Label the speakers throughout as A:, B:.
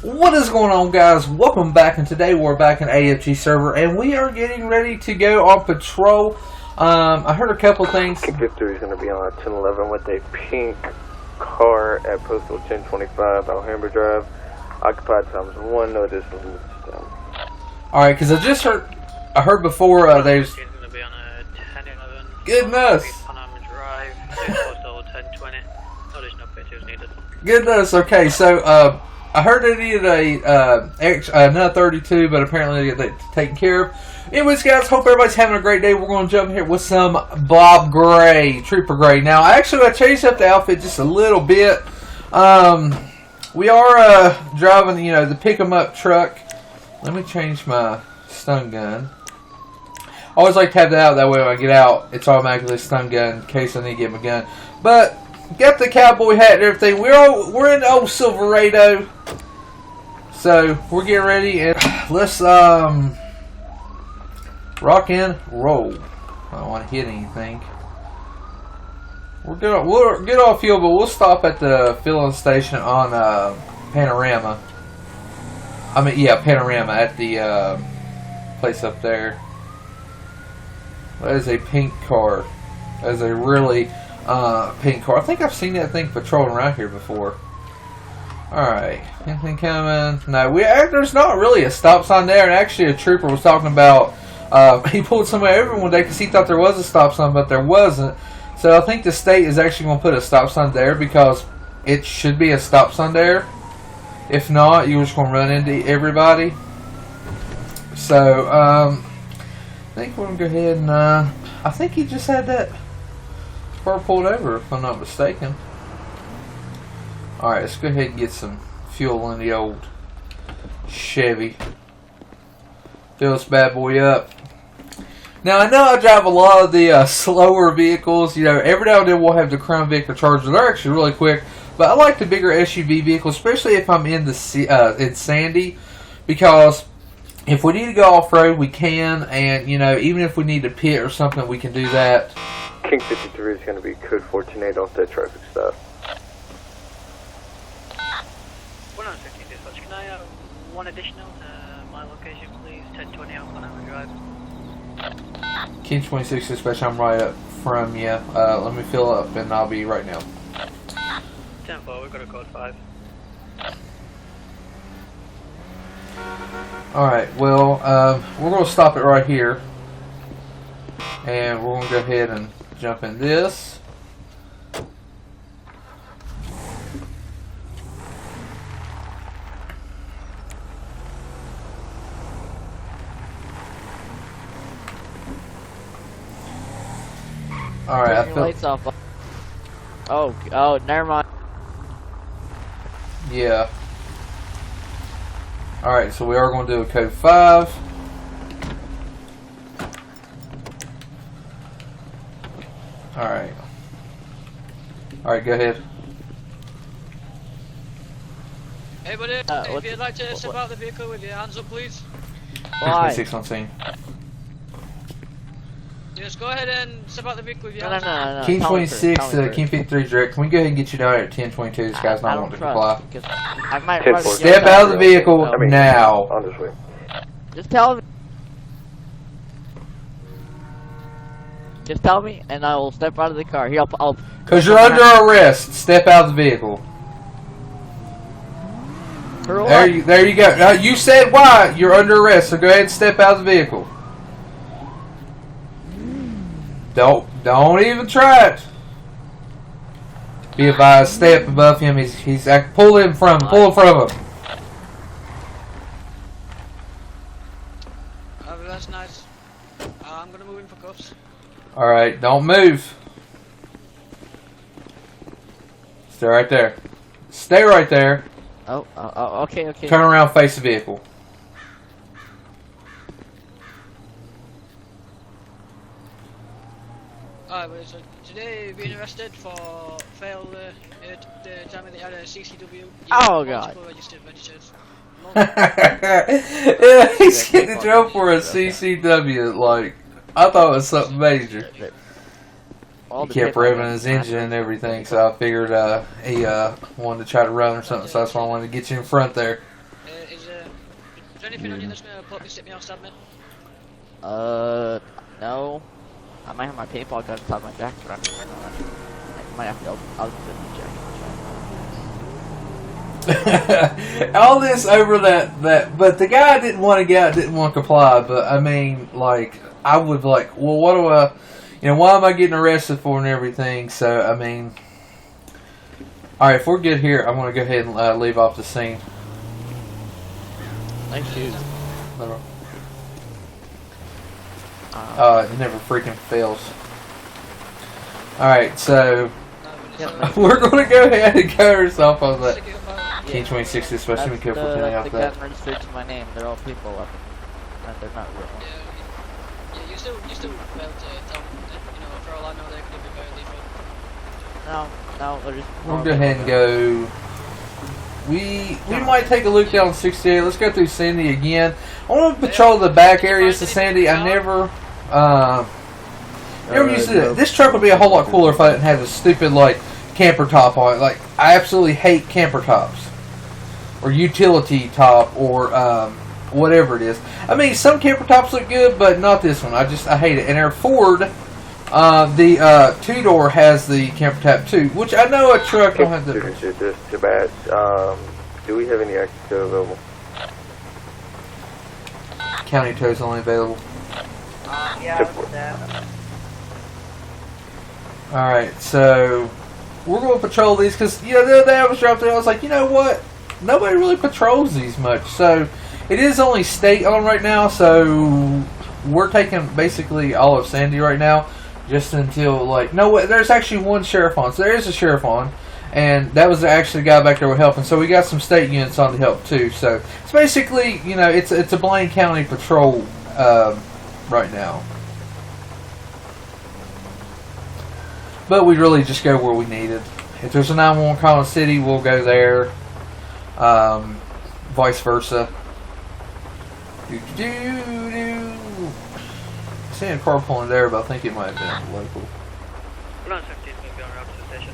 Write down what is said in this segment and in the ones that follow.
A: What is going on, guys? Welcome back, and today we're back in AFG server, and we are getting ready to go on patrol. I heard a couple things.
B: Victory is going to be on 1011 with a pink car at postal 1025 Alhambra Drive. Occupied times 1, no additional units.
A: Alright, because I heard before there's...
C: Going to be on a 1011.
A: Goodness!
C: Alhambra Drive, postal 1020. No additional pictures needed.
A: Goodness, okay, so, I heard they needed another 32, but apparently they're taken care of. Anyways, guys, hope everybody's having a great day. We're going to jump here with some Bob Gray, Trooper Gray. Now, actually, I changed up the outfit just a little bit. We are driving, the pick-em-up truck. Let me change my stun gun. I always like to have that out. That way, when I get out, it's automatically a stun gun in case I need to get my gun. But got the cowboy hat and everything. We're in the old Silverado. So we're getting ready and let's rock and roll. I don't want to hit anything. We'll get off fuel, but we'll stop at the filling station on Panorama. Panorama at the place up there. That is a pink car. That is a really pink car. I think I've seen that thing patrolling around here before. Alright, anything coming? No, there's not really a stop sign there, and actually a trooper was talking about, he pulled somebody over one day because he thought there was a stop sign, but there wasn't. So I think the state is actually going to put a stop sign there because it should be a stop sign there. If not, you're just going to run into everybody. So, I think we're going to go ahead and, I think he just had that car pulled over, if I'm not mistaken. Alright, let's go ahead and get some fuel in the old Chevy. Fill this bad boy up. Now, I know I drive a lot of the slower vehicles. Every now and then we'll have the Crown Vic or Charger. They're actually really quick. But I like the bigger SUV vehicles, especially if I'm in in Sandy. Because if we need to go off-road, we can. And, even if we need to pit or something, we can do that.
B: King 53 is going to be code 148 off that traffic stop.
C: 115 dispatch, can I have one additional to my location, please? 1020 Alhambra Drive.
A: King 26 dispatch, I'm right up from you. Let me fill up and I'll be right now.
C: 10-4, we've got a code 5.
A: Alright, well, we're going to stop it right here. And we're going to go ahead and jump in this. Alright, I feel...
D: lights off. Oh, never mind.
A: Yeah. Alright, so we are going to do a code 5. Alright. Alright, go ahead.
C: Hey buddy, if you'd like to step out the vehicle with your hands up, please.
D: Why?
A: 26 on scene.
C: Just go ahead and step out the vehicle with your hands
D: No.
A: King 26, King 53 direct. Can we go ahead and get you down at 1022? This guy's not wanting to comply.
D: I might run
A: Step out of the vehicle now.
B: On this way.
D: Just tell me. Just tell me, and I will step out of the car. Here, I'll.
A: Because you're under arrest. Step out of the vehicle. There you go. Now, you said why. You're under arrest, so go ahead and step out of the vehicle. Don't even try it. Be advised, stay up above him. He's pull in from him. Pull in front of him.
C: That's nice. I'm gonna move in for cuffs.
A: Alright, don't move. Stay right there. Stay right there.
D: Oh, okay.
A: Turn around, face the vehicle.
C: Alright, so today being arrested for failed the time they had a CCW.
D: Oh god.
C: Registered visitors.
A: Yeah, he's getting in trouble for a CCW. Like, I thought it was something major. He kept revving his engine and everything, so I figured he wanted to try to run or something, so that's why I wanted to get you in front there.
C: there anything on you that's gonna put me, sit me off, stab me?
D: No. I might have my paintball gun inside my jacket, but I might have to open the jacket.
A: All this over that, but the guy didn't want to get out, didn't want to comply. But I mean, like, I would like, well, what do I, why am I getting arrested for and everything? So I mean, all right, if we're good here, I'm gonna go ahead and leave off the scene.
D: Thank you.
A: It never freaking fails. Alright, so we're going to go ahead and cut ourselves on that. King 26 especially be careful turning off that.
D: The gun registered to my name. They're all people weapons. And they're not real.
C: Yeah, you still be able to tell them, for all I know, they could be very lethal.
D: No, they're just...
A: We'll go ahead and go... We might take a look down 68. Let's go through Sandy again. I want to patrol the back areas of Sandy. I never used to do that. This truck would be a whole lot cooler if I didn't have this stupid, like, camper top on it. Like, I absolutely hate camper tops. Or utility top, or whatever it is. I mean, some camper tops look good, but not this one. I hate it. And our Ford, the two-door has the camper top too, which I know a truck don't have the...
B: Just to match, do we have any active tow available?
A: County tow's only available.
C: Yeah,
A: Alright, so we're going to patrol these because, the other day I was driving through, I was like, you know what? Nobody really patrols these much. So it is only state on right now, so we're taking basically all of Sandy right now, just until, like, no, there's actually one sheriff on. So there is a sheriff on, and that was actually the guy back there with helping. So we got some state units on to help too. So it's basically, it's a Blaine County patrol right now. But we really just go where we need it. If there's a 911 call in the city, we'll go there. Vice versa. Seeing a car pulling there, but I think it might have been local.
C: We're not 17, we'll be on route to the station.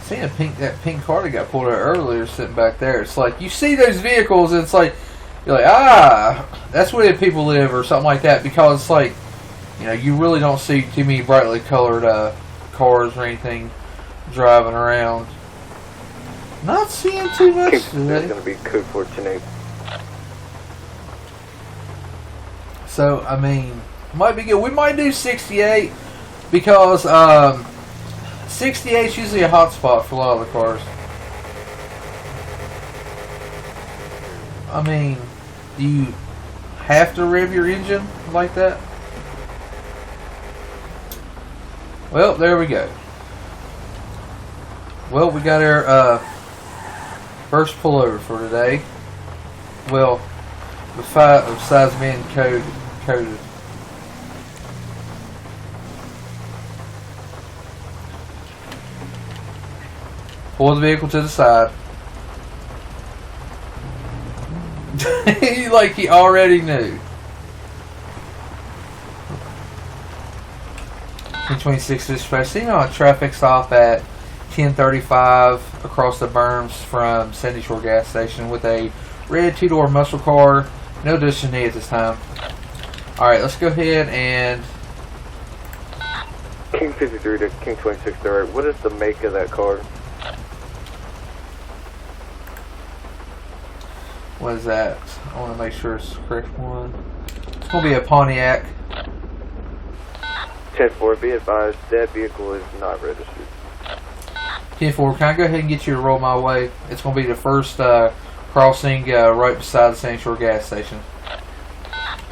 A: Seeing that pink car that got pulled out earlier sitting back there. It's like, you see those vehicles, and it's like, you're like, that's where the people live, or something like that, because it's like, you really don't see too many brightly colored cars or anything driving around. Not seeing too much today.
B: It's going to be code 14-8.
A: So, I mean, might be good. We might do 68 because 68 is usually a hot spot for a lot of the cars. I mean, do you have to rev your engine like that? Well, there we go. Well, we got our first pullover for today. Well, besides being coded. Pull the vehicle to the side. Like he already knew. 26 dispatch. Seen on a traffic stop at 10:35 across the berms from Sandy Shore gas station with a red two-door muscle car. No destiny at this time. Alright, let's go ahead and...
B: King 53 to King 26, alright. What is the make of that car?
A: What is that? I want to make sure it's the correct one. It's going to be a Pontiac.
B: 10-4, be advised, that vehicle is not registered.
A: 10-4, can I go ahead and get you to roll my way? It's going to be the first crossing right beside the Sandy Shore gas station.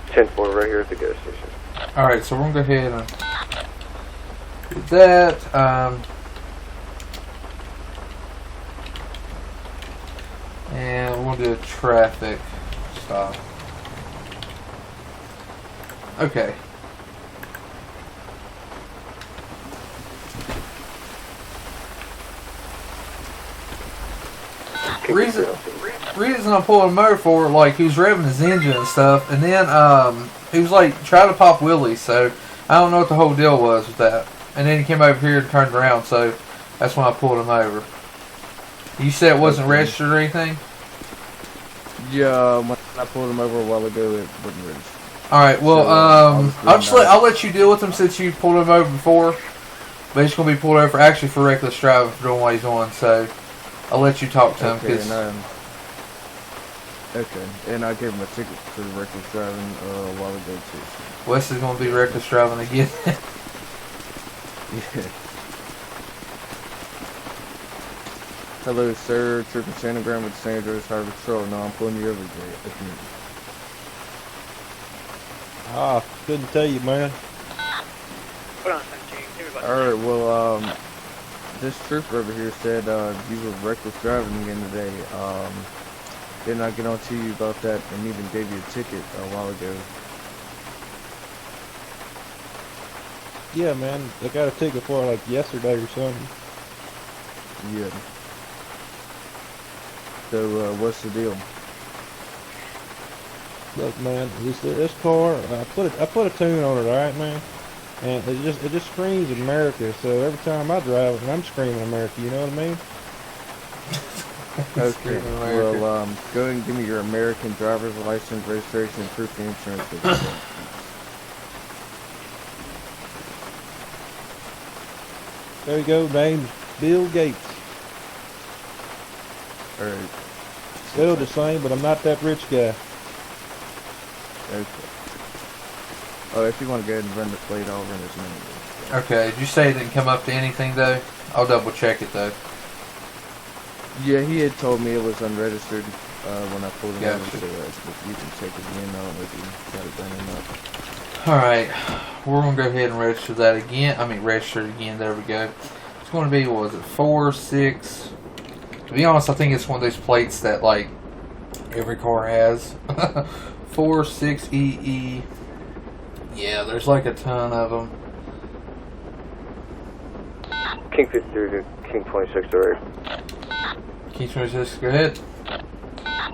B: 10-4, right here at the gas station.
A: Alright, so we're going to go ahead and do that. And we're going to do a traffic stop. Okay. Reason I'm pulling him over for, like, he was revving his engine and stuff, and then he was like trying to pop wheelies, so I don't know what the whole deal was with that. And then he came over here and turned around, so that's when I pulled him over. You said it wasn't registered or anything?
B: Yeah, when I pulled him over a while ago, it wasn't registered.
A: All right. Well,
B: So,
A: I'll let you deal with him since you pulled him over before. But he's gonna be pulled over for reckless driving for doing what he's doing. So I'll let you talk to him.
B: And I gave him a ticket for reckless driving a while ago too.
A: Wes is gonna be reckless driving again.
B: Yeah. Hello, sir. Trooper Sanagram with San Andreas Highway Patrol. No, I'm pulling you over again.
E: Ah, couldn't tell you, man.
C: Hold on, 17. Everybody.
B: Alright, well, this trooper over here said, you were reckless driving again today. Didn't I get on to you about that and even gave you a ticket a while ago?
E: Yeah, man. I got a ticket for it like yesterday or something.
B: Yeah. So, what's the deal?
E: Look, man, this car, I put a tune on it, all right, man. And it just screams America. So every time I drive it, I'm screaming America. You know what I mean?
B: Okay. Well, go ahead and give me your American driver's license, registration, and proof of insurance.
E: There you go. Name's Bill Gates.
B: Alright.
E: Still the same, but I'm not that rich guy.
B: Okay. Oh, if you want to go ahead and run the plate, I'll run his name.
A: Okay. Did you say it didn't come up to anything though? I'll double check it though.
B: Yeah, he had told me it was unregistered when I pulled it over,
A: Gotcha.
B: so you can check it again. I don't know if you got it done or not.
A: Alright, we're going to go ahead and register that again. Register it again. There we go. It's going to be, what was it, 4, 6. To be honest, I think it's one of those plates that, like, every car has. 4, 6, EE. Yeah, there's like a ton of them.
B: King 53 to King 26 already.
A: King 26, go ahead.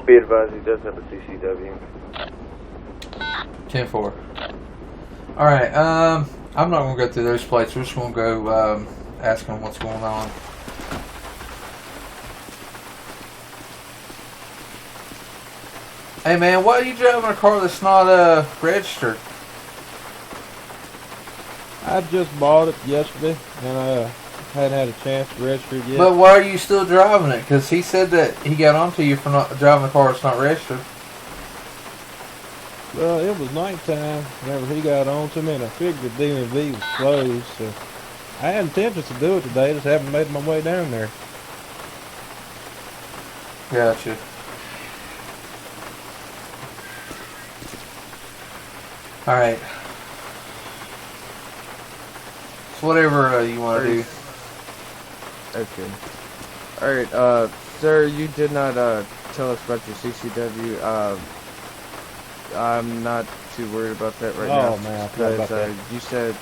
B: Be advised, he does have a CCW.
A: 10-4. Alright, I'm not going to go through those plates. We're just going to go ask him what's going on. Hey man, why are you driving a car that's not registered?
E: I just bought it yesterday, and hadn't had a chance to register it yet.
A: But why are you still driving it? Because he said that he got onto you for not driving a car that's not registered.
E: Well, it was nighttime whenever he got on to me, and I figured the DMV was closed, so I had intentions to do it today, just haven't made my way down there.
A: Gotcha. Alright. So whatever you want to do.
B: Okay. Alright, sir, you did not tell us about your CCW. I'm not too worried about that right now.
E: Oh man, I forgot about that.
B: You said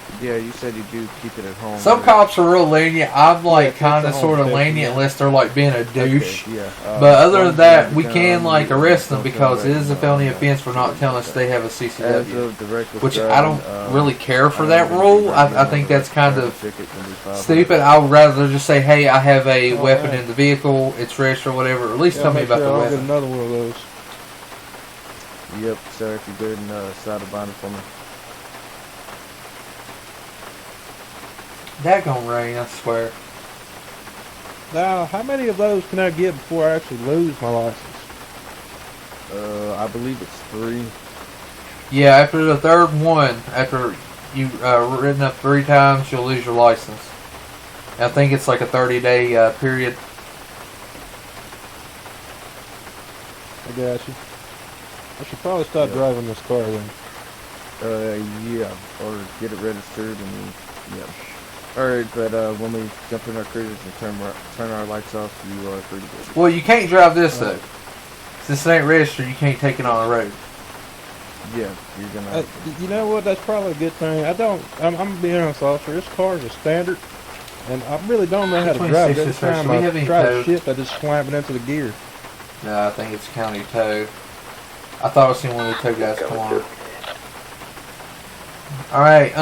B: you do keep it at home.
A: Some
B: right?
A: cops are real lenient. I'm like
E: Yeah,
A: kind of
E: it's a
A: sort of
E: home
A: lenient
E: station,
A: unless they're like being a douche.
B: Okay, yeah.
A: But other than that, we
B: don't
A: can like arrest them
B: don't
A: because it is a
B: right
A: felony
B: now.
A: offense for not telling us they have a
B: As
A: CCW.
B: of the reckless
A: Which I
B: driving,
A: don't really care for
B: I'm
A: that
B: gonna
A: rule.
B: be
A: I
B: writing
A: think
B: you a
A: that's kind
B: traffic
A: of
B: ticket, gonna be $500.
A: stupid. I would rather just say, hey, I have a
E: Oh,
A: weapon
E: yeah.
A: in the vehicle. It's registered or whatever. Or at least
E: Yeah,
A: tell me
E: make
A: about
E: sure
A: the
E: I don't get
A: weapon.
E: another one of those.
B: Yep, sir, if you go ahead and side the binder for me.
A: That gonna rain, I swear.
E: Now, how many of those can I get before I actually lose my license?
B: I believe it's 3.
A: Yeah, after the third one, after you've ridden up 3 times, you'll lose your license. I think it's like a 30-day period.
E: I got you. I should probably stop driving this car then.
B: Yeah, or get it registered and yeah. Alright, but when we jump in our cruisers and turn our lights off, you are free to go.
A: Well, you can't drive this though. Since it ain't registered, you can't take it on the road.
B: Yeah, you're gonna.
E: You know what? That's probably a good thing. I'm gonna be honest, officer. This car is a standard, and I really don't know how to drive it. Every
A: 26
E: time
A: we
E: I
A: have any
E: try to
A: code?
E: shift, I just slam it into the gear.
A: No, I think it's county tow. I thought I seen one of the tow guys come on. Alright,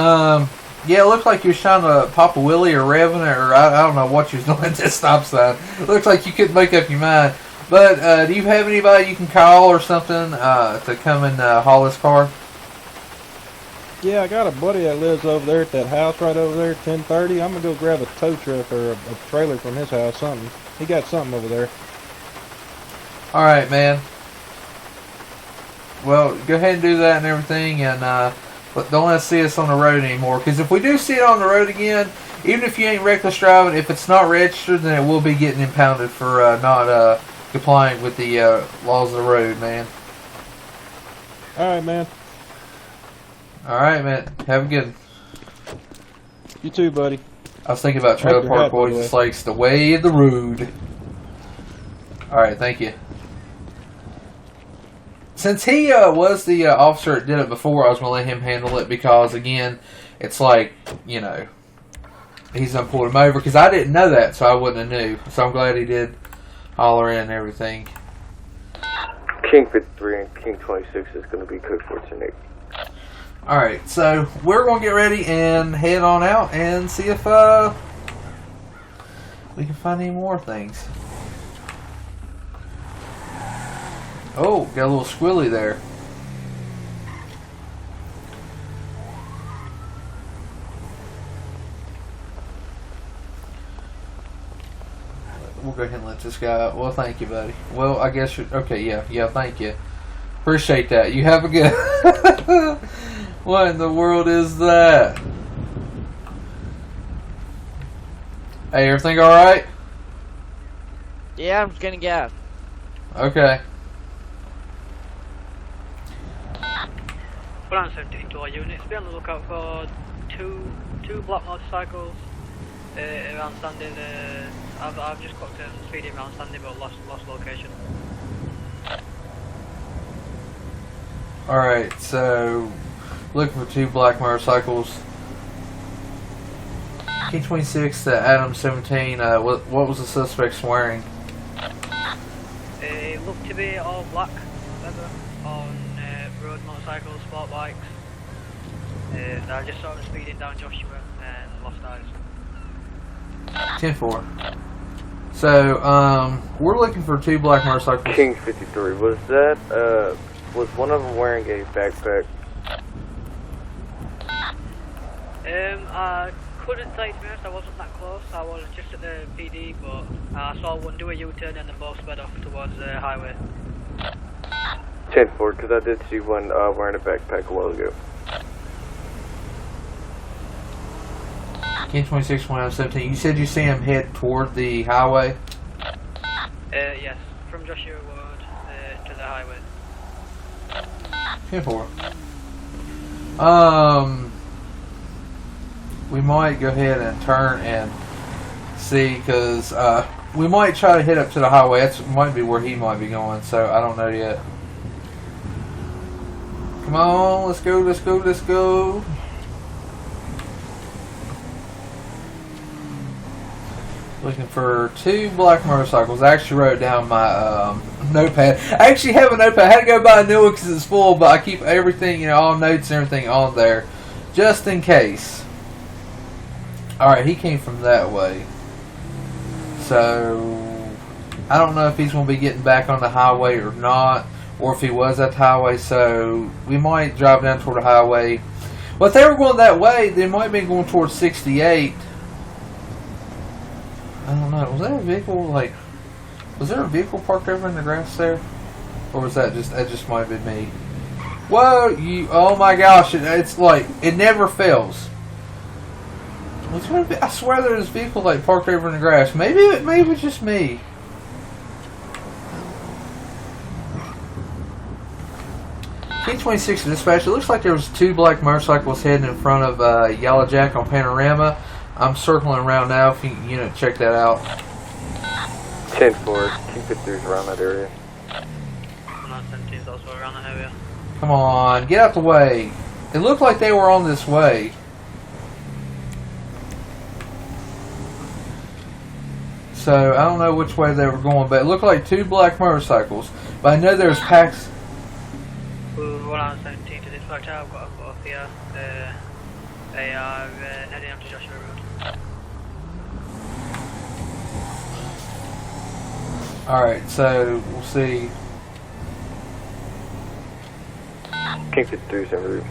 A: Yeah, it looked like you was trying to pop a wheelie or revving it, or I don't know what you was doing at that stop sign. It looks like you couldn't make up your mind. But do you have anybody you can call or something to come and haul this car?
E: Yeah, I got a buddy that lives over there at that house right over there, 1030. I'm gonna go grab a tow truck or a trailer from his house, something. He got something over there.
A: All right, man. Well, go ahead and do that and everything, and but don't let us see us on the road anymore. Because if we do see it on the road again, even if you ain't reckless driving, if it's not registered, then it will be getting impounded for not complying with the laws of the road, man.
E: All right, man.
A: All right, man. Have a good one.
E: You too, buddy.
A: I was thinking about Trailer Park Boys. It's like it's the way of the road. All right, thank you. Since he was the officer that did it before, I was going to let him handle it because, again, it's like, you know, he's going to pull him over because I didn't know that, so I wouldn't have knew. So I'm glad he did holler in and everything.
B: King 53 and King 26 is going to be code 14-8.
A: Alright, so we're going to get ready and head on out and see if we can find any more things. Oh, got a little squilly there. We'll go ahead and let this guy out. Well, thank you, buddy. Well, I guess you're... Okay, yeah, thank you. Appreciate that. You have a good... What in the world is that? Hey, everything alright?
D: Yeah, I'm just getting gas.
A: Okay.
C: 117 to our units. Be on the lookout for two black motorcycles around Sandy. I've just got them speeding around Sandy, but lost location.
A: Alright, so looking for two black motorcycles. King 26 to Adam 17. What was the suspect wearing?
C: It looked to be all black leather on road motorcycles, sport bikes. I just saw them speeding down Joshua and lost eyes.
A: 10-4. So, we're looking for two black motorcycles.
B: King 53, was that, was one of them wearing a backpack?
C: I couldn't say, to be honest, I wasn't that close. I was just at the PD, but I saw one do a U-turn and then both sped off towards the highway.
B: 10-4, because I did see one wearing a backpack a while ago.
A: King 26 went out 17. You said you see him head toward the highway?
C: Yes, from Joshua Road to the highway.
A: 10-4. We might go ahead and turn and see, because we might try to hit up to the highway. That might be where he might be going, so I don't know yet. Come on, let's go, let's go, let's go. Looking for two black motorcycles. I actually wrote down my notepad. I actually have a notepad. I had to go buy a new one because it's full, but I keep everything, you know, all notes and everything on there, just in case. Alright, he came from that way. So, I don't know if he's going to be getting back on the highway or not, or if he was at the highway, so we might drive down toward the highway. Well, if they were going that way, they might have been going towards 68. I don't know. Was that a vehicle, like, was there a vehicle parked over in the grass there? Or was that just might have been me? Whoa, oh my gosh, it's like, it never fails. I swear there's a vehicle like parked over in the grass. Maybe it's just me. K26 dispatch. It looks like there was two black motorcycles heading in front of Yellow Jack on Panorama. I'm circling around now. If you know, check that out.
B: 10-4. King 53 is around that area.
C: 117 is also around that area.
A: Come on, get out the way. It looked like they were on this way. So, I don't know which way they were going, but it looked like two black motorcycles. But I know there's packs.
C: 117 to dispatch, I've got a photo here. They are heading up to Joshua Road.
A: Alright, so we'll see.
F: King 53 is en route.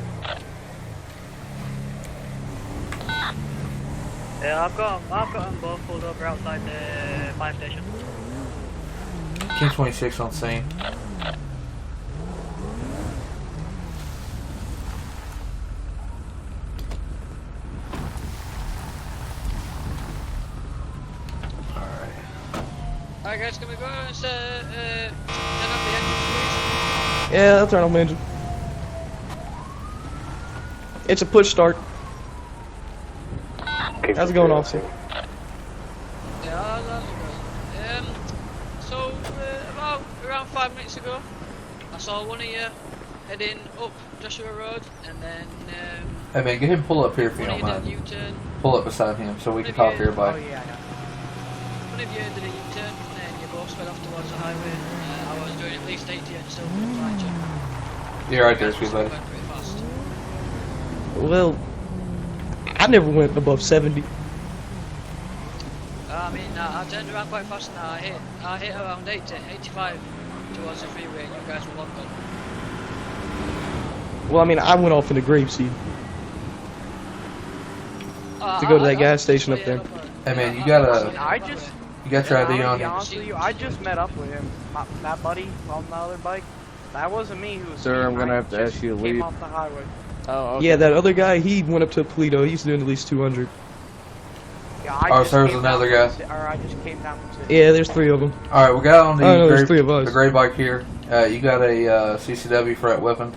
C: Yeah, I've got them both pulled over outside the fire station.
A: King 26 on scene.
C: Alright guys, can we go and turn off the engine, please?
G: Yeah, I'll turn off my engine. It's a push start. How's it going, officer?
C: Yeah, that's good. So, about around 5 minutes ago, I saw one of you heading up Joshua Road, and then
A: Hey man, get him pull up here if you
C: one of
A: don't
C: you did a
A: mind.
C: U-turn.
A: Pull up beside him so we can
C: One
A: talk
C: of
A: to
C: you-
A: everybody.
C: Oh yeah, I know. One of you did a U-turn, and then you both sped off towards the highway. I was doing at least 80 and still couldn't find you.
A: You're right there,
C: You guys
A: sweet
C: were
A: buddy.
C: going pretty fast.
G: Well, I never went above 70.
C: I mean, I turned around quite fast now. I hit around 80, 85 towards the freeway, and you guys were long gone.
G: Well, I mean, I went off into Grapeseed to go to that gas station up there.
A: Hey man, you got
H: I just,
A: you got your ID
H: to
A: on
H: be
A: you?
H: honest with you, I just met up with him. That buddy on the other bike, that wasn't me who was
B: Sir, I'm
H: speeding.
B: gonna
H: I
B: have to
H: just
B: ask you to
H: came
B: leave.
H: off the highway.
D: Oh, okay.
G: Yeah, that other guy, he went up to Toledo. He's doing at least 200.
H: Yeah, I
A: Oh,
H: just
A: so there's
H: came
A: another
H: down
A: guy.
H: from Or I just came down from city.
G: Yeah, there's 3 of them.
A: Alright, we got on the
G: Oh, no, there's
A: gray,
G: 3 of us.
A: the gray bike here. You got a CCW for that weapon?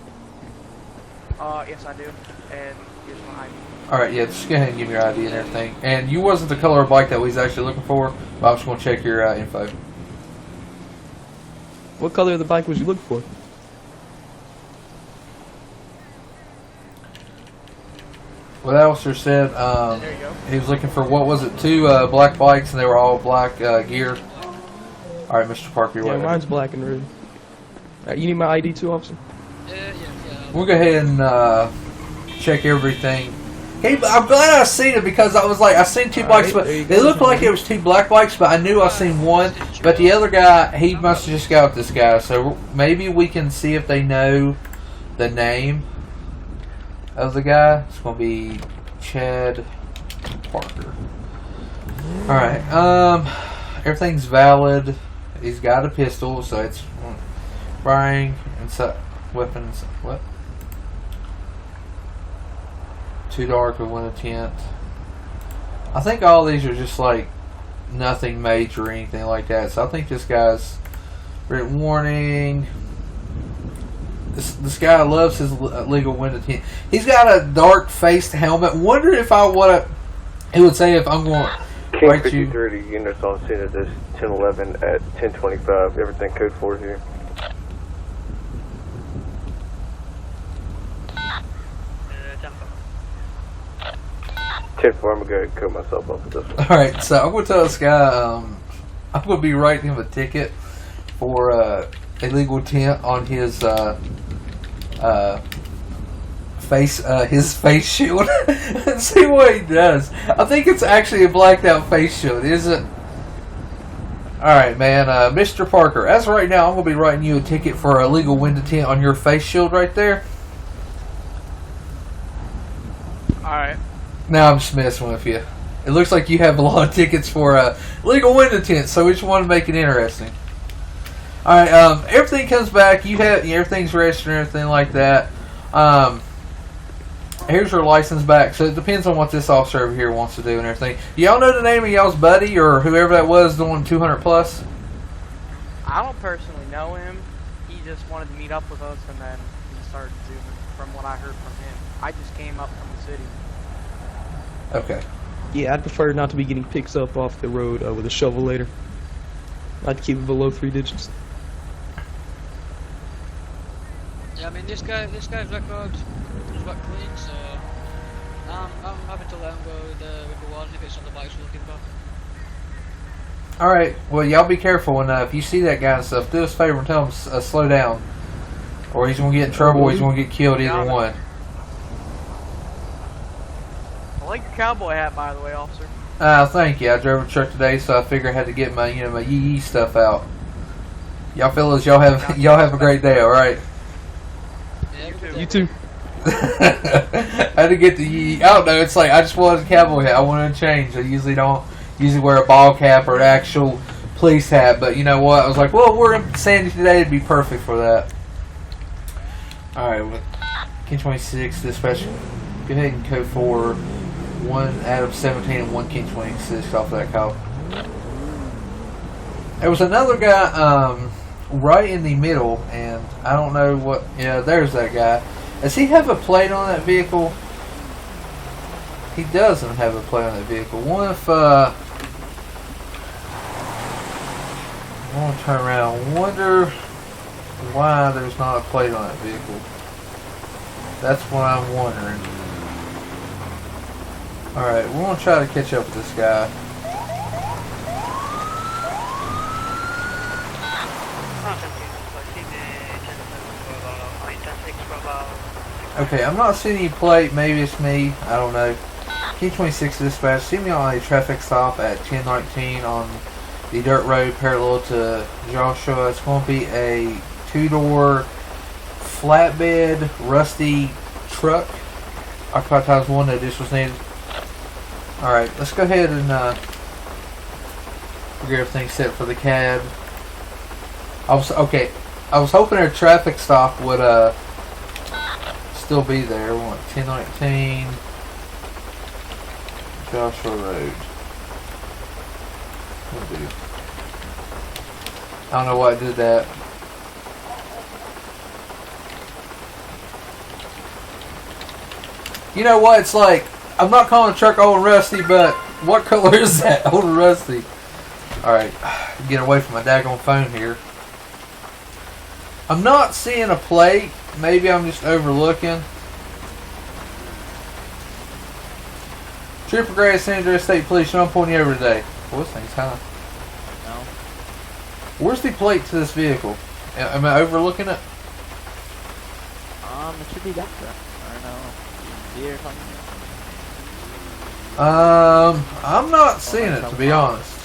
H: Yes I do. And here's my ID.
A: Alright, yeah, just go ahead and give me your ID and everything. And you wasn't the color of bike that we was actually looking for, but I'm just going to check your info.
G: What color of the bike was you looking for?
A: Well, that officer said
H: There you go.
A: he was looking for, what was it, 2 black bikes, and they were all black gear. Alright, Mr. Parker, your
G: Yeah,
A: weapon.
G: mine's black and red. You need my ID too, officer?
C: Yeah.
A: We'll go ahead and check everything. Hey, I'm glad I seen it because I was like, I seen 2 bikes, but
G: there you
A: they
G: go.
A: looked like it was 2 black bikes, but I knew I seen one. But the other guy, he must have just got with this guy, so maybe we can see if they know the name of the guy. It's gonna be Chad Parker. Alright, everything's valid. He's got a pistol, so it's firing and weapons. What? $2 for 1 attempt. I think all these are just like nothing major or anything like that. So I think this guy's written warning. This guy loves his legal wind attempt. He's got a dark faced helmet. Wonder if I would. He would say if I'm going to
F: King
A: write you.
F: 53 units on scene at this 1011 at 1025. Everything code 4 here. 10-4, I'm gonna go ahead and cut myself off with this one.
A: Alright, so I'm going to tell this guy I'm going to be writing him a ticket for illegal intent on his face shield and see what he does. I think it's actually a blacked out face shield, isn't it? Alright, man, Mr. Parker, as of right now, I'm going to be writing you a ticket for illegal wind intent on your face shield right there.
H: Alright.
A: Now I'm just messing with you. It looks like you have a lot of tickets for legal wind intent, so we just want to make it interesting. Alright, everything comes back. You have everything's registered and everything like that. Here's your license back. So it depends on what this officer over here wants to do and everything. Y'all know the name of y'all's buddy or whoever that was doing 200 plus?
H: I don't personally know him. He just wanted to meet up with us and then he started zooming from what I heard from him. I just came up from the city.
A: Okay.
G: Yeah, I'd prefer not to be getting picked up off the road with a shovel later. I'd like to keep it below 3 digits.
C: Yeah, I mean this guy's record is quite clean, so I'm happy to let him go with the warning if it's on the bikes we're looking for.
A: Alright, well y'all be careful and if you see that guy and stuff, do us a favor and tell him slow down. Or he's going to get in trouble or he's going to get killed, either one.
H: I like your cowboy hat, by the way, officer.
A: Thank you. I drove a truck today, so I figured I had to get my, my yee stuff out. Y'all fellas, y'all have a great day, all right?
G: You too.
A: I had to get the yee. I don't know. It's like I just wanted a cowboy hat. I wanted to change. I usually don't wear a ball cap or an actual police hat, but you know what? I was like, well, we're in Sandy today. It'd be perfect for that. All right, King 26 dispatch. Go ahead and code for 1 Adam 17 and 1 King 26 off of that call. There was another guy right in the middle, and I don't know what. Yeah, there's that guy. Does he have a plate on that vehicle? He doesn't have a plate on that vehicle. What if I want to turn around? Wonder why there's not a plate on that vehicle. That's what I'm wondering. Alright, we're going to try to catch up with this guy. Okay, I'm not seeing any plate. Maybe it's me. I don't know. King 26 dispatch. See me on a traffic stop at 1019 on the dirt road parallel to Joshua. It's going to be a 2-door flatbed rusty truck. Occupied times 1. No additionals needed. Alright, let's go ahead and get everything set for the cab. I was hoping a traffic stop would still be there. We want 1019 Joshua Road. We'll do. I don't know why I did that. You know what? It's like, I'm not calling the truck old and rusty, but what color is that? Old and rusty. Alright, get away from my daggone phone here. I'm not seeing a plate. Maybe I'm just overlooking. Trooper Gray, San Andreas State Police, I'm pulling you over today. Well, this thing's high.
D: No.
A: Where's the plate to this vehicle? Am I overlooking it?
D: It should be back there. I don't know. Here or something.
A: I'm not seeing it, to be honest.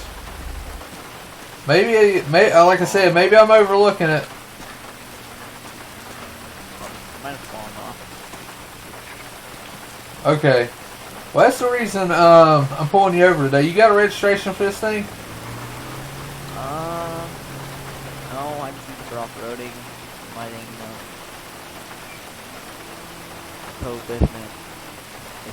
A: Maybe, like I said, maybe I'm overlooking it.
D: Might have fallen off.
A: Okay. Well, that's the reason I'm pulling you over today. You got a registration for this thing?
D: No, I just use it for off-roading, lighting, tow business.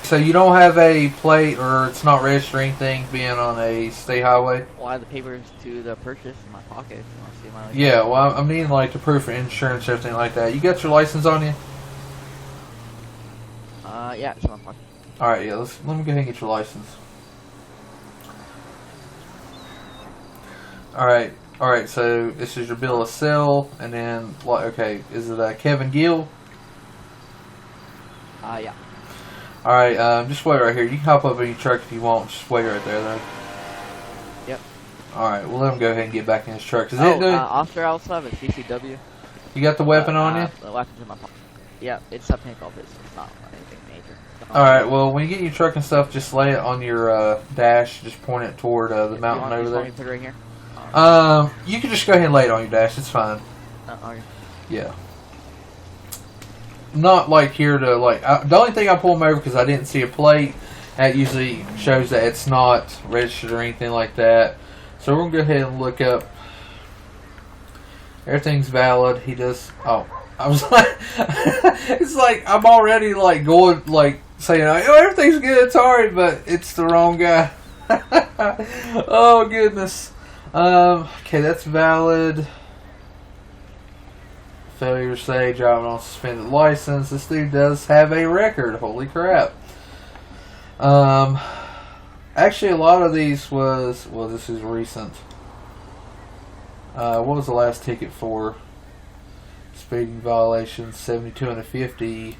A: So you don't have a plate, or it's not registered or anything, being on a state highway?
D: Well, I have the papers to the purchase in my pocket. If you want to see my license.
A: Yeah, well, I'm needing like the proof of insurance, everything like that. You got your license on you?
D: Yeah, it's in my pocket.
A: Alright, yeah, let me go ahead and get your license. Alright, so this is your bill of sale, and then, okay, is it Kevin Gill?
D: Yeah.
A: Alright, just wait right here. You can hop up in your truck if you want. Just wait right there, though.
D: Yep.
A: Alright, well, let him go ahead and get back in his truck.
D: Officer, I also have a CCW.
A: You got the weapon on you?
D: The weapon's in my pocket. Yeah, it's a pink office. It's not anything major.
A: Alright, well, when you get your truck and stuff, just lay it on your dash. Just point it toward the mountain over there.
D: You put it right here?
A: You can just go ahead and lay it on your dash. It's fine.
D: Okay.
A: Yeah. Not like here to like. The only thing I pull them over because I didn't see a plate. That usually shows that it's not registered or anything like that. So we're gonna go ahead and look up. Everything's valid. He does. Oh, I was like, it's like I'm already like going like saying, oh, everything's good. It's alright, but it's the wrong guy. Oh goodness. Okay, that's valid. Failure to say driving on suspended license. This dude does have a record. Holy crap. Actually, a lot of these was, well, this is recent. What was the last ticket for? Speeding violation, 72 and a 50.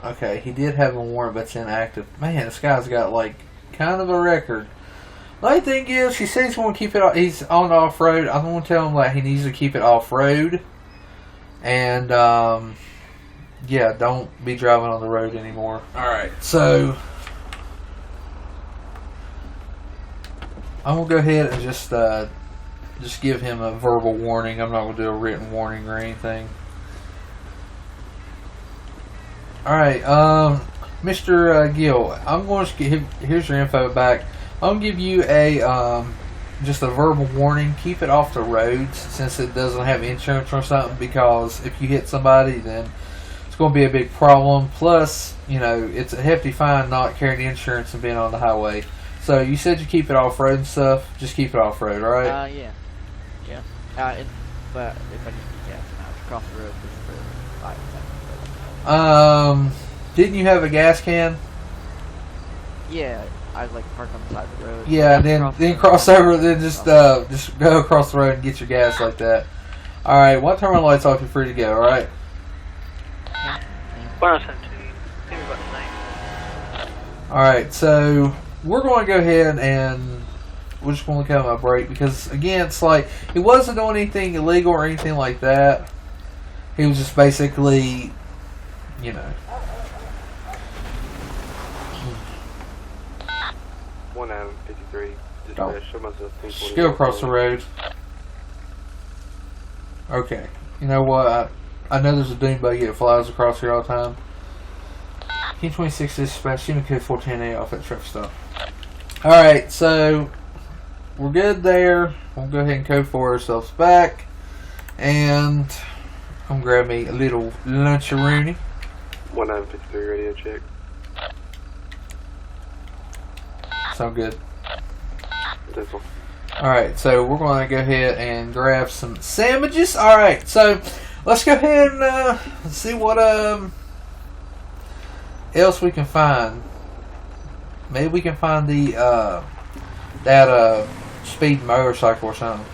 A: Okay, he did have a warrant, but it's inactive. Man, this guy's got like kind of a record. The only thing is, he says he's going to keep it. He's on the off-road. I'm going to tell him that he needs to keep it off-road, And yeah, don't be driving on the road anymore. Alright, so I'm going to go ahead and just give him a verbal warning. I'm not going to do a written warning or anything. Alright, Mr. Gill, I'm going to here's your info back. I'm going to give you a just a verbal warning. Keep it off the roads since it doesn't have insurance or something, because if you hit somebody, then it's going to be a big problem. Plus, you know, it's a hefty fine not carrying insurance and being on the highway. So you said you keep it off road and stuff. Just keep it off road, all right?
D: Yeah. But if I need to gas now, it's across the road for 5 seconds.
A: Didn't you have a gas can?
D: Yeah, I like park on the side of the road.
A: Yeah, then cross over. Then just go across the road and get your gas like that. All right, one turn my lights off. You're free to go. All right.
C: 117. Give me about the same.
A: All right, so we're going to go ahead and we're just going to come a break because again, it's like he wasn't doing anything illegal or anything like that. He was just basically, you know.
F: 1953.
A: Just go across the road. Okay. You know what? I know there's a dune buggy that flies across here all the time. King 26 dispatch, human code 410A off at traffic stop. Alright, so we're good there. We'll go ahead and code for ourselves back. And I'm gonna grab me a little lunch-a-rooney.
F: 1953 radio check.
A: Sound good.
F: This one.
A: Alright, so we're going to go ahead and grab some sandwiches. Alright, so let's go ahead and see what else we can find. Maybe we can find the that speed motorcycle or something.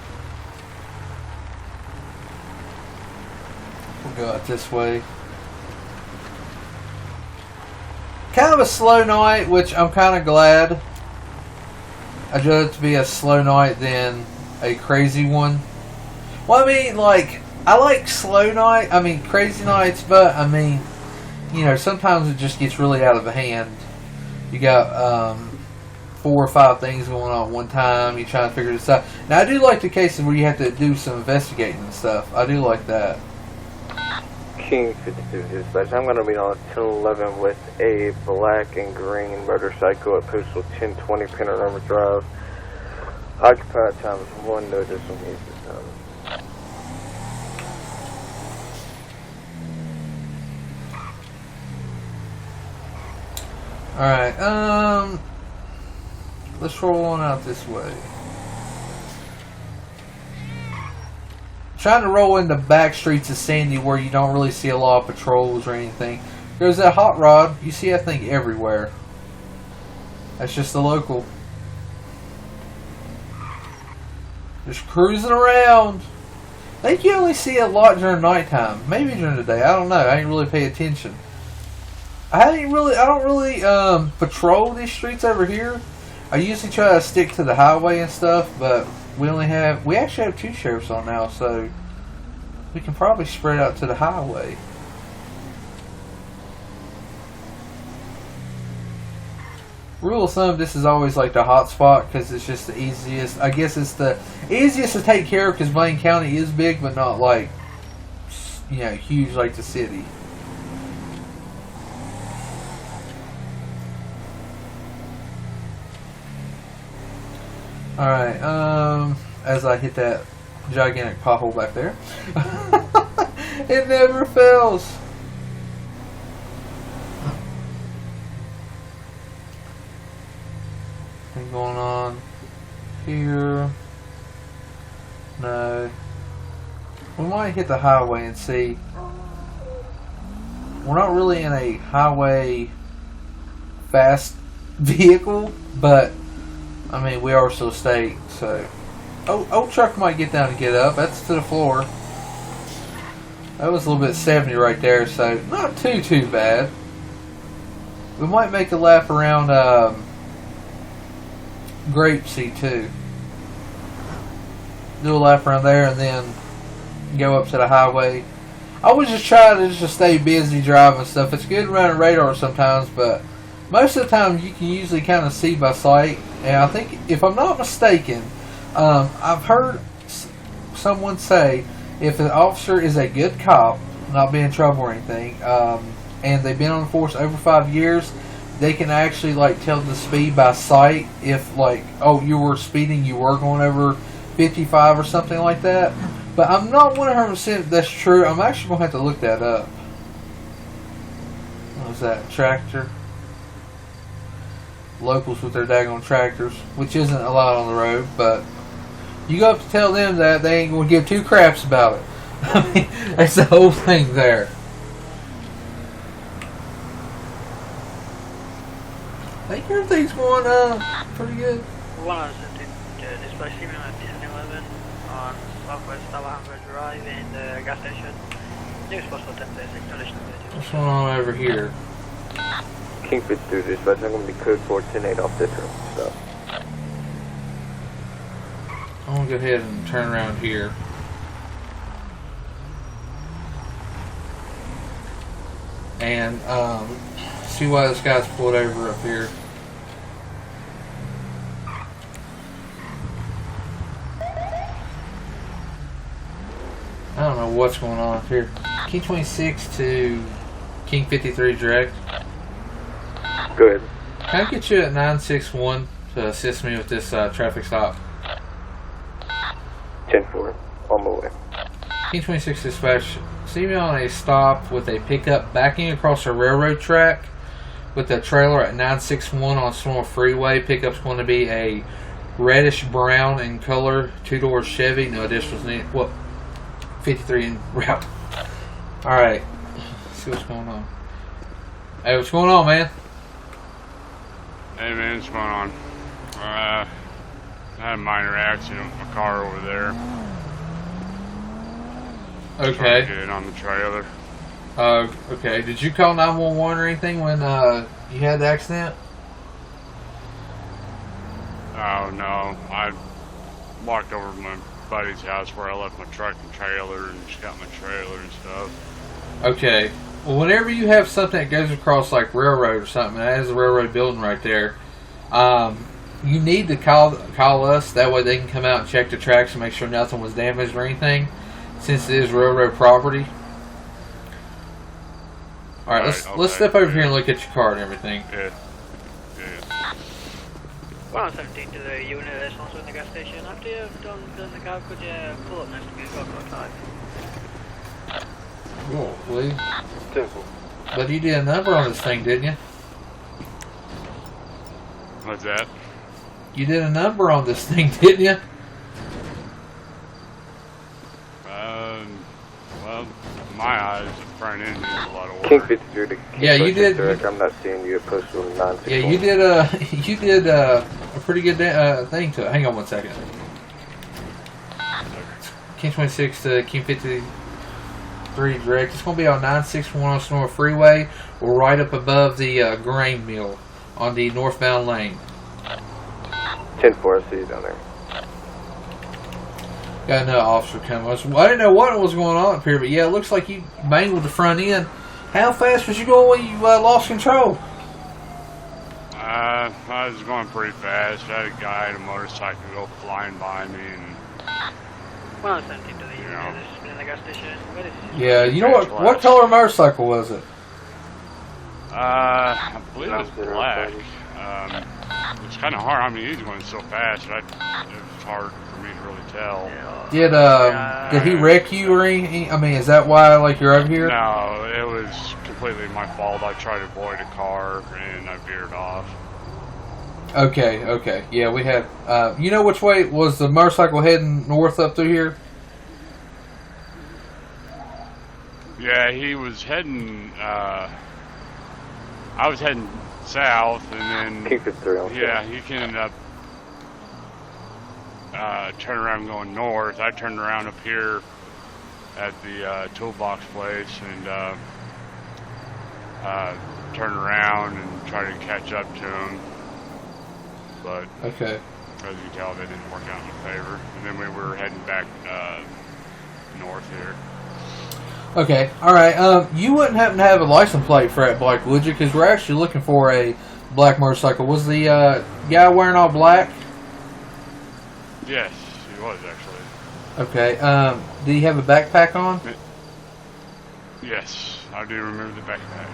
A: We'll go out this way. Kind of a slow night, which I'm kind of glad. I'd rather it to be a slow night than a crazy one. Well, I mean, like, I like crazy nights, but, I mean, you know, sometimes it just gets really out of hand. You got 4 or 5 things going on at one time. You try to figure this out. Now, I do like the cases where you have to do some investigating and stuff. I do like that.
F: King 52 dispatch. I'm going to be on 1011 with a black and green motorcycle at postal 1020 Panorama Drive. Occupied time is 1, no additional use this time.
A: Alright, let's roll on out this way. Trying to roll into back streets of Sandy where you don't really see a lot of patrols or anything. There's that hot rod. You see that thing everywhere. That's just the local. Just cruising around. I think you only see a lot during nighttime. Maybe during the day. I don't know. I didn't really pay attention. I don't really patrol these streets over here. I usually try to stick to the highway and stuff, but we actually have 2 sheriffs on now, so we can probably spread out to the highway. Rule of thumb, this is always like the hot spot because it's just the easiest. I guess it's the easiest to take care of because Blaine County is big, but not like, you know, huge like the city. Alright, as I hit that gigantic pothole back there. It never fails. Anything going on here? No. We might hit the highway and see. We're not really in a highway fast vehicle, but I mean, we are still state, so. Oh, old truck might get down and get up. That's to the floor. That was a little bit 70 right there, so not too bad. We might make a lap around Grapeseed too. Do a lap around there and then go up to the highway. I always just try to just stay busy driving stuff. It's good running radar sometimes, but most of the time you can usually kind of see by sight. And I think, if I'm not mistaken, I've heard someone say if an officer is a good cop, not being in trouble or anything, and they've been on the force over 5 years, they can actually like tell the speed by sight. If like, oh, you were speeding, you were going over 55 or something like that. But I'm not 100% that's true. I'm actually going to have to look that up. What was that? Tractor? Locals with their daggone tractors, which isn't a lot on the road, but you go up to tell them that, they ain't going to give two craps about it. I mean, that's the whole thing there. I think everything's going pretty good.
C: 117 display signal at 1011 on Southwest Alhambra Drive in the gas station. News postal 1036, acknowledged.
A: What's going on over here?
F: King 52 dispatch, I'm going to be code 410-8 off this room, so.
A: I'm going to go ahead and turn around here. And see why this guy's pulled over up here. I don't know what's going on up here. King 26 to King 53 direct.
F: Go ahead.
A: Can I get you at 961 to assist me with this traffic stop?
F: 10-4, on my way.
A: King 26 dispatch, see me on a stop with a pickup backing across a railroad track with a trailer at 961 on Snow Freeway. Pickup's going to be a reddish brown in color, two-door Chevy. No additionals needed. What? 53 in route. Alright. Let's see what's going on. Hey, what's going on, man?
I: Hey man, what's going on? I had a minor accident with my car over there.
A: Okay.
I: Trying to get it on the trailer.
A: Okay. Did you call 911 or anything when you had the accident?
I: Oh no, I walked over to my buddy's house where I left my truck and trailer and just got my trailer and stuff.
A: Okay. Well, whenever you have something that goes across like railroad or something, that has a railroad building right there, you need to call us. That way they can come out and check the tracks and make sure nothing was damaged or anything, since it is railroad property. All right, let's step over here and look at your car and everything.
I: Yeah.
C: 117 to the unit that's also in the gas station. After you've done the car, could you pull up next to me? Go time.
A: Cool, please.
F: Simple.
A: But you did a number on this thing, didn't you?
I: What's that?
A: You did a number on this thing, didn't you?
I: Well, in my eyes, the front end needs a lot of work.
F: King 53 to King
A: Yeah, you did.
F: Direct. I'm not seeing you at postal 961.
A: Yeah, you did a pretty good thing to it. Hang on one second. King 26 to King 53 direct. It's going to be on 961 on Sonora Freeway. We're right up above the grain mill on the northbound lane.
F: 10-4, I see you down there.
A: Got another officer coming. I didn't know what was going on up here, but yeah, it looks like you mangled the front end. How fast was you going when you lost control?
I: I was going pretty fast. I had a guy on a motorcycle go flying by me, and
C: 117 to the unit that's in the gas station. What is it?
A: Yeah, you know what color motorcycle was it?
I: I believe it was black. It's kind of hard. I mean, he's going so fast. It was hard for me to really tell.
A: Did he wreck you or anything? I mean, is that why you're over here?
I: No, it was completely my fault. I tried to avoid a car and I veered off.
A: Okay. Yeah, we had. You know which way was the motorcycle heading north up through here?
I: Yeah, he was heading. I was heading south, and then yeah, he can end up turning around going north. I turned around up here at the toolbox place and turned around and tried to catch up to him. But
A: okay,
I: as you can tell, that didn't work out in my favor. And then we were heading back north here.
A: Okay, alright. You wouldn't happen to have a license plate for that black, would you? Because we're actually looking for a black motorcycle. Was the guy wearing all black?
I: Yes, he was actually.
A: Okay, did he have a backpack on?
I: Yes, I do remember the backpack.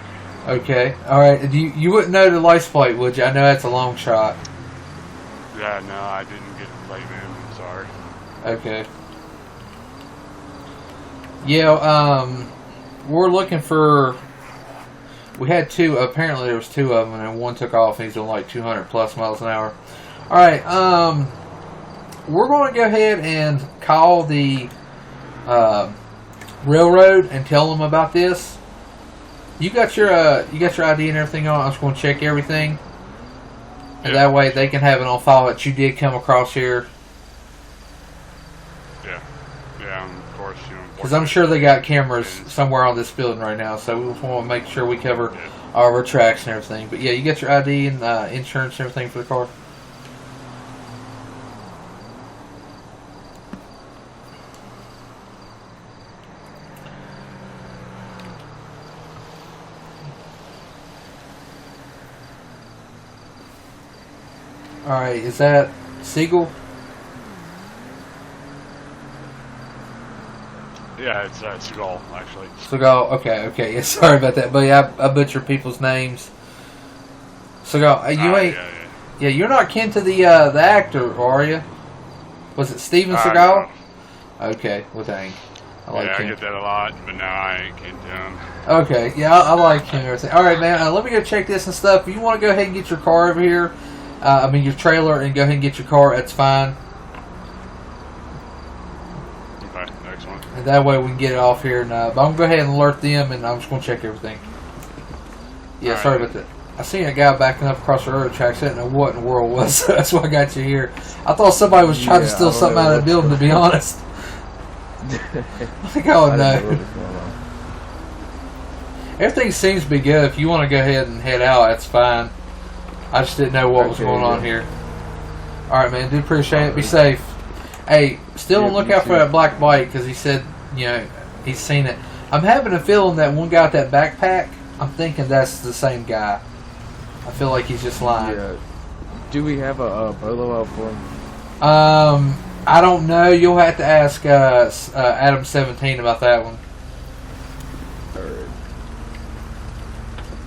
A: Okay, alright. You wouldn't know the license plate, would you? I know that's a long shot.
I: Yeah, no, I didn't get the plate, man. I'm sorry.
A: Okay. Yeah, we're looking for... We had two, apparently there was two of them, and one took off, and he's doing like 200 plus miles an hour. Alright, we're going to go ahead and call the railroad and tell them about this. You got your ID and everything on. I'm just going to check everything, and that way they can have it on file that you did come across here.
I: Yeah, of course.
A: Because I'm sure they got cameras somewhere on this building right now, so we want to make sure we cover all of our tracks and everything. But yeah, you got your ID and insurance and everything for the car. Alright, is that Siegel?
I: Yeah, it's Seagal, actually.
A: Seagal, okay, yeah, sorry about that, but yeah, I butcher people's names. Seagal, you ain't, yeah, you're not kin to the actor, are you? Was it Steven Seagal?
I: No.
A: Okay, well dang. I
I: get that a lot, but no, I ain't kin to him.
A: Okay, yeah, I like him and everything. Alright, man, let me go check this and stuff. If you want to go ahead and get your car over here, your trailer, and go ahead and get your car, that's fine.
I: Okay, next one.
A: And that way we can get it off here. And, but I'm going to go ahead and alert them, and I'm just going to check everything. Yeah, all sorry about that. I seen a guy backing up across the railroad tracks. I didn't know what in the world was. So that's why I got you here. I thought somebody was trying to steal something out of the building, to be honest. Like, oh no. Everything seems to be good. If you want to go ahead and head out, that's fine. I just didn't know what was going on here. Alright, man. Do appreciate it. Be safe. Hey, still on the lookout for that black bike, because he said, he's seen it. I'm having a feeling that one guy with that backpack, I'm thinking that's the same guy. I feel like he's just lying.
B: Yeah. Do we have a bolo out for him?
A: I don't know. You'll have to ask Adam 17 about that one.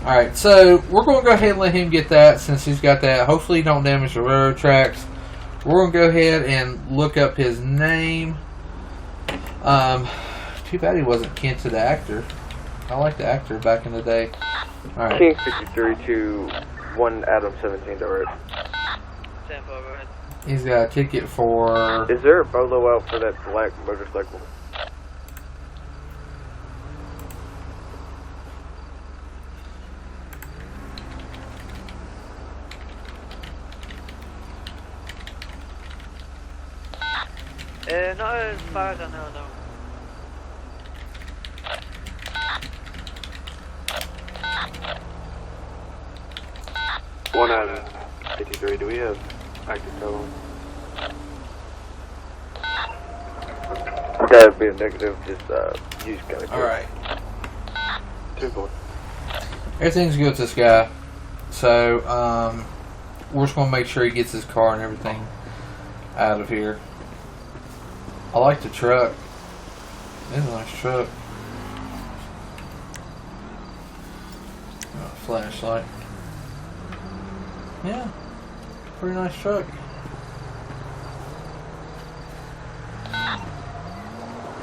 A: Alright, so we're going to go ahead and let him get that since he's got that. Hopefully he don't damage the railroad tracks. We're going to go ahead and look up his name. Too bad he wasn't kin to the actor. I like the actor back in the day. Alright.
F: King 53 to 1 Adam 17 direct.
A: He's got a ticket for...
F: Is there a bolo out for that black motorcycle?
C: Not as far as I know, no.
F: One out of 53, do we have active tow? That would be a negative, just use kind of.
A: Alright.
F: 2-4.
A: Everything's good with this guy. So, we're just going to make sure he gets his car and everything out of here. I like the truck. It's a nice truck. Flashlight. Yeah. Pretty nice truck.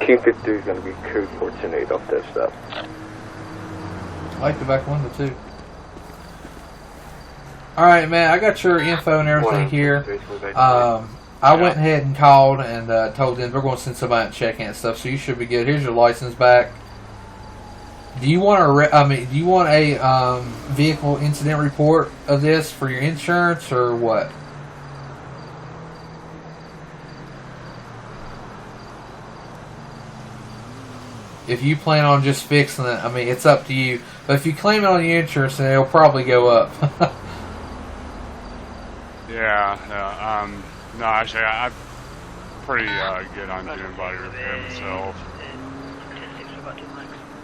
F: King 53 is going to be code 428 off that stop.
A: I like the back window too. Alright, man, I got your info and everything here. I went ahead and called and told them they're going to send somebody to check in and stuff, so you should be good. Here's your license back. Do you want a vehicle incident report of this for your insurance or what? If you plan on just fixing it, I mean, it's up to you. But if you claim it on your insurance, then it'll probably go up.
I: No, actually, I'm pretty good on doing body repair myself.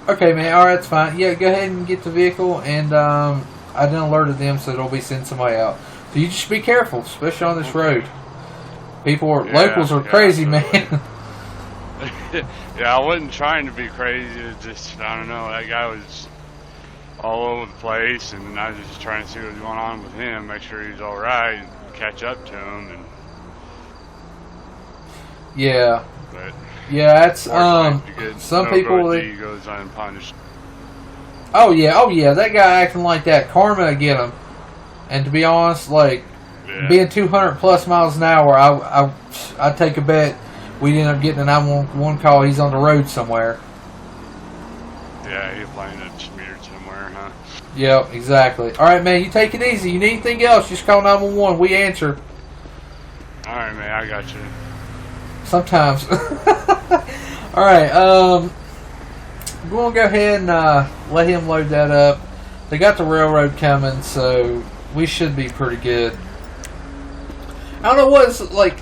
A: Okay, man. All right, that's fine. Yeah, go ahead and get the vehicle, and I done alerted them, so they'll be sending somebody out. So you just be careful, especially on this road. Locals are crazy, man.
I: Yeah, I wasn't trying to be crazy. It's just, I don't know, that guy was all over the place, and I was just trying to see what was going on with him, make sure he was all right, and catch up to him. And
A: yeah.
I: But
A: yeah, it's
I: some
A: people
I: goes unpunished.
A: Oh yeah, that guy acting like that, karma get him. And to be honest, like being 200 plus miles an hour, I take a bet we'd end up getting a 911 call. He's on the road somewhere.
I: Yeah, he's playing a smear somewhere, huh?
A: Yep, exactly. All right, man, you take it easy. You need anything else, just call 911. We answer.
I: All right, man, I got you.
A: Sometimes. All right, we're going to go ahead and let him load that up. They got the railroad coming, so we should be pretty good. I don't know what it's like.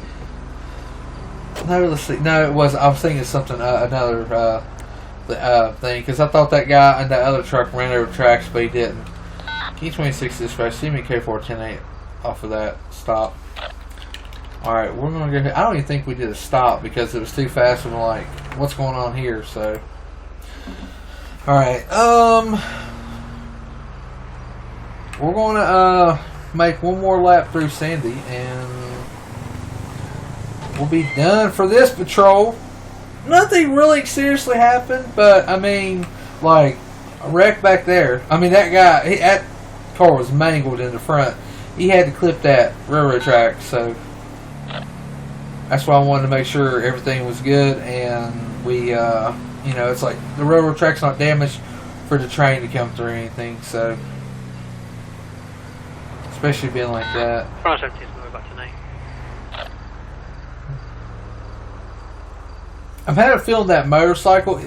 A: No, let's see. No, it was. I was thinking something, another thing, because I thought that guy in that other truck ran over tracks, but he didn't. Key 26 dispatch, see me K410-8 off of that. Stop. Alright, we're going to go ahead. I don't even think we did a stop because it was too fast and we're like, what's going on here? So, alright, we're going to make one more lap through Sandy and we'll be done for this patrol. Nothing really seriously happened, but I mean, like a wreck back there. I mean, that guy, that car was mangled in the front. He had to clip that railroad track, so that's why I wanted to make sure everything was good. And we, you know, it's like the railroad track's not damaged for the train to come through or anything, so especially being like that. I'm having a feeling that motorcycle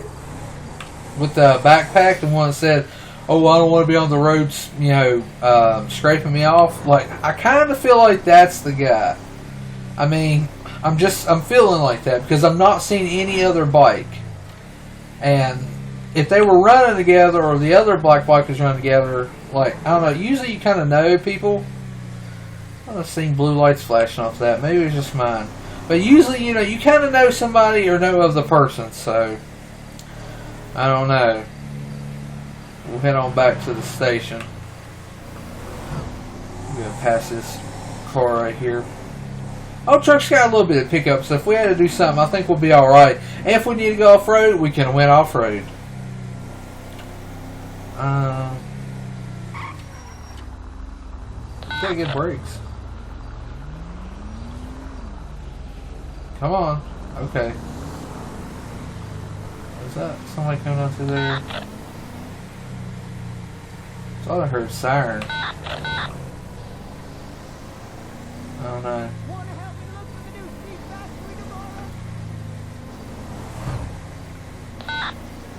A: with the backpack, the one that said, "Oh, I don't want to be on the roads," you know, scraping me off. Like, I kind of feel like that's the guy. I mean, I'm feeling like that because I'm not seeing any other bike. And if they were running together or the other black bike was running together, like, I don't know, usually you kind of know people. I've seen blue lights flashing off that. Maybe it's just mine. But usually, you know, you kind of know somebody or know of the person, so I don't know. We'll head on back to the station. I'm going to pass this car right here. Oh, truck's got a little bit of pickup, so if we had to do something, I think we'll be alright. And if we need to go off-road, we can win off-road. Gotta get brakes. Come on. Okay. What is that? Somebody coming up through there? I thought I heard siren. I don't know.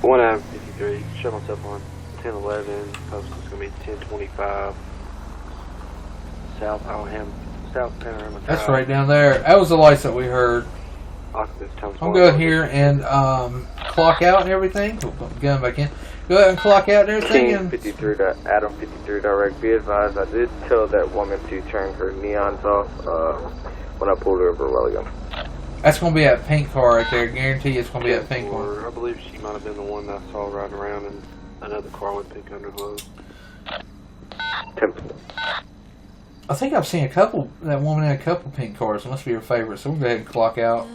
F: One out of 53. Shut myself on 1011. Post is going to be 1025. South Alham. South Panorama.
A: That's right down there. That was the lights that we heard. I'm going here and clock out and everything. Oh, put the gun back in. Go ahead and clock out and everything.
F: King 53 to Adam 53 direct. Be advised, I did tell that woman to turn her neons off when I pulled her over a while ago.
A: That's going to be that pink car right there. Guarantee it's going to be that pink one.
F: I believe she might have been the one that I saw riding around in another car with pink underglow.
A: I think I've seen a couple, that woman in a couple pink cars. It must be her favorite. So we'll go ahead and clock out.